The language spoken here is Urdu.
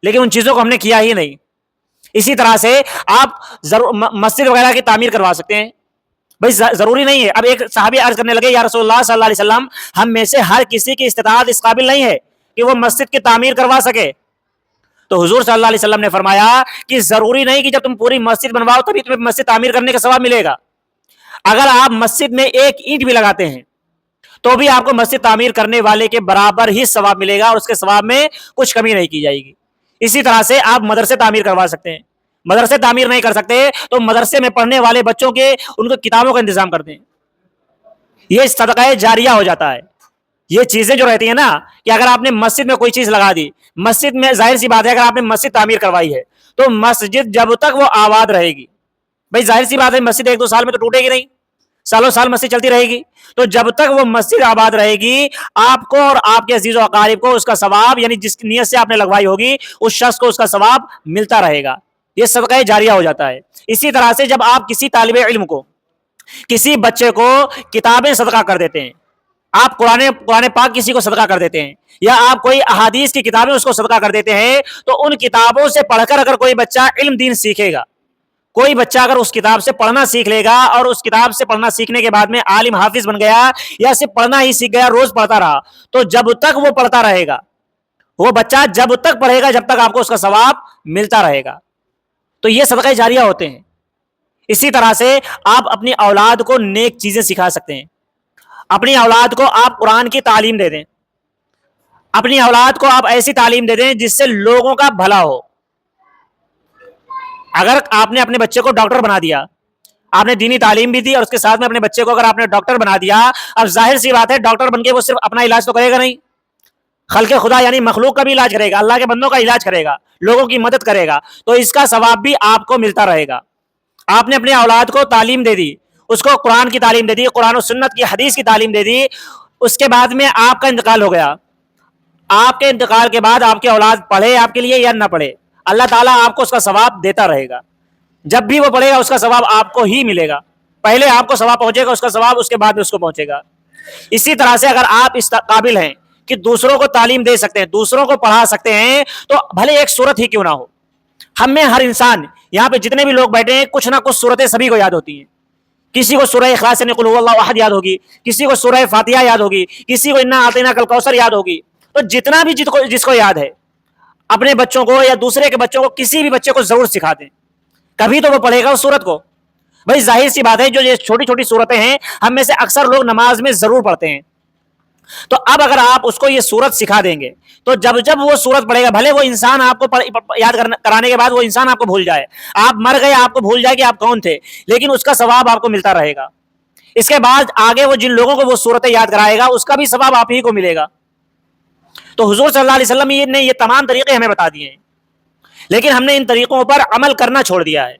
لیکن ان چیزوں کو ہم نے کیا ہی نہیں. اسی طرح سے آپ مسجد وغیرہ کی تعمیر کروا سکتے ہیں. بھائی ضروری نہیں ہے. اب ایک صحابی عرض کرنے لگے یا رسول اللہ صلی اللہ علیہ وسلم ہم میں سے ہر کسی کی استطاعت اس قابل نہیں ہے کہ وہ مسجد کی تعمیر کروا سکے. تو حضور صلی اللہ علیہ وسلم نے فرمایا کہ ضروری نہیں کہ جب تم پوری مسجد بنواؤ تبھی تمہیں مسجد تعمیر کرنے کا ثواب ملے گا. اگر آپ مسجد میں ایک اینٹ بھی لگاتے ہیں تو بھی آپ کو مسجد تعمیر کرنے والے کے برابر ہی ثواب ملے گا اور اس کے ثواب میں کچھ کمی نہیں کی جائے گی. اسی طرح سے آپ مدرسے تعمیر کروا سکتے ہیں. مدرسے تعمیر نہیں کر سکتے تو مدرسے میں پڑھنے والے بچوں کے ان کو کتابوں کا انتظام کرتے ہیں. یہ صدقہ جاریہ ہو جاتا ہے. یہ چیزیں جو رہتی ہیں نا کہ اگر آپ نے مسجد میں کوئی چیز لگا دی, مسجد میں ظاہر سی بات ہے اگر آپ نے مسجد تعمیر کروائی ہے تو مسجد جب تک وہ آباد رہے گی, بھائی ظاہر سی بات ہے مسجد ایک دو سال میں تو ٹوٹے گی نہیں, سالوں سال مسجد چلتی رہے گی. تو جب تک وہ مسجد آباد رہے گی آپ کو اور آپ کے عزیز و اقارب کو اس کا ثواب, یعنی جس نیت سے آپ نے لگوائی ہوگی اس شخص کو اس کا ثواب ملتا رہے گا. یہ صدقہ جاریہ ہو جاتا ہے. اسی طرح سے جب آپ کسی طالب علم کو, کسی بچے کو کتابیں صدقہ کر دیتے ہیں, آپ قرآن پاک کسی کو صدقہ کر دیتے ہیں یا آپ کوئی احادیث کی کتابیں اس کو صدقہ کر دیتے ہیں, تو ان کتابوں سے پڑھ کر اگر کوئی بچہ علم دین سیکھے گا, کوئی بچہ اگر اس کتاب سے پڑھنا سیکھ لے گا اور اس کتاب سے پڑھنا سیکھنے کے بعد میں عالم حافظ بن گیا یا صرف پڑھنا ہی سیکھ گیا, روز پڑھتا رہا, تو جب تک وہ پڑھتا رہے گا, وہ بچہ جب تک پڑھے گا جب تک آپ کو اس کا ثواب ملتا رہے گا. تو یہ صدقہ جاریہ ہوتے ہیں. اسی طرح سے آپ اپنی اولاد کو نیک چیزیں سکھا سکتے ہیں. اپنی اولاد کو آپ قرآن کی تعلیم دے دیں, اپنی اولاد کو آپ ایسی تعلیم دے دیں جس سے لوگوں کا بھلا ہو. اگر آپ نے اپنے بچے کو ڈاکٹر بنا دیا, آپ نے دینی تعلیم بھی دی اور اس کے ساتھ میں اپنے بچے کو اگر آپ نے ڈاکٹر بنا دیا, اب ظاہر سی بات ہے ڈاکٹر بن کے وہ صرف اپنا علاج تو کرے گا نہیں, خلق خدا یعنی مخلوق کا بھی علاج کرے گا, اللہ کے بندوں کا علاج کرے گا, لوگوں کی مدد کرے گا, تو اس کا ثواب بھی آپ کو ملتا رہے گا. آپ نے اپنے اولاد کو تعلیم دے دی, اس کو قرآن کی تعلیم دے دی, قرآن و سنت کی حدیث کی تعلیم دے دی, اس کے بعد میں آپ کا انتقال ہو گیا. آپ کے انتقال کے بعد آپ کی اولاد پڑھے آپ کے لیے یا نہ پڑھے, اللہ تعالیٰ آپ کو اس کا ثواب دیتا رہے گا. جب بھی وہ پڑھے گا اس کا ثواب آپ کو ہی ملے گا. پہلے آپ کو ثواب پہنچے گا اس کا ثواب, اس کے بعد میں اس کو پہنچے گا. اسی طرح سے اگر آپ اس قابل ہیں کہ دوسروں کو تعلیم دے سکتے ہیں, دوسروں کو پڑھا سکتے ہیں, تو بھلے ایک سورت ہی کیوں نہ ہو. ہم میں ہر انسان یہاں پہ جتنے بھی لوگ بیٹھے ہیں کچھ نہ کچھ سورتیں سبھی کو یاد ہوتی ہیں. کسی کو سورہ اخلاص یعنی قل هو اللہ احد یاد ہوگی, کسی کو سورہ فاتحہ یاد ہوگی, کسی کو انا اعطیناک الکوثر یاد ہوگی. تو جتنا بھی جس کو یاد ہے اپنے بچوں کو یا دوسرے کے بچوں کو, کسی بھی بچے کو ضرور سکھا دیں, کبھی تو وہ پڑھے گا اس سورت کو. بھائی ظاہر سی بات ہے جو یہ چھوٹی چھوٹی سورتیں ہیں ہم میں سے اکثر لوگ نماز میں ضرور پڑھتے ہیں, تو اب اگر آپ اس کو یہ سورت سکھا دیں گے تو جب جب وہ سورت پڑھے گا, بھلے وہ انسان آپ کو یاد کرانے کے بعد وہ انسان آپ کو بھول جائے, آپ مر گئے آپ کو بھول جائے کہ آپ کون تھے, لیکن اس کا ثواب آپ کو ملتا رہے گا. اس کے بعد آگے وہ جن لوگوں کو وہ سورتیں یاد کرائے گا اس کا بھی ثواب آپ ہی کو ملے گا. تو حضور صلی اللہ علیہ وسلم نے یہ تمام طریقے ہمیں بتا دیے ہیں, لیکن ہم نے ان طریقوں پر عمل کرنا چھوڑ دیا ہے.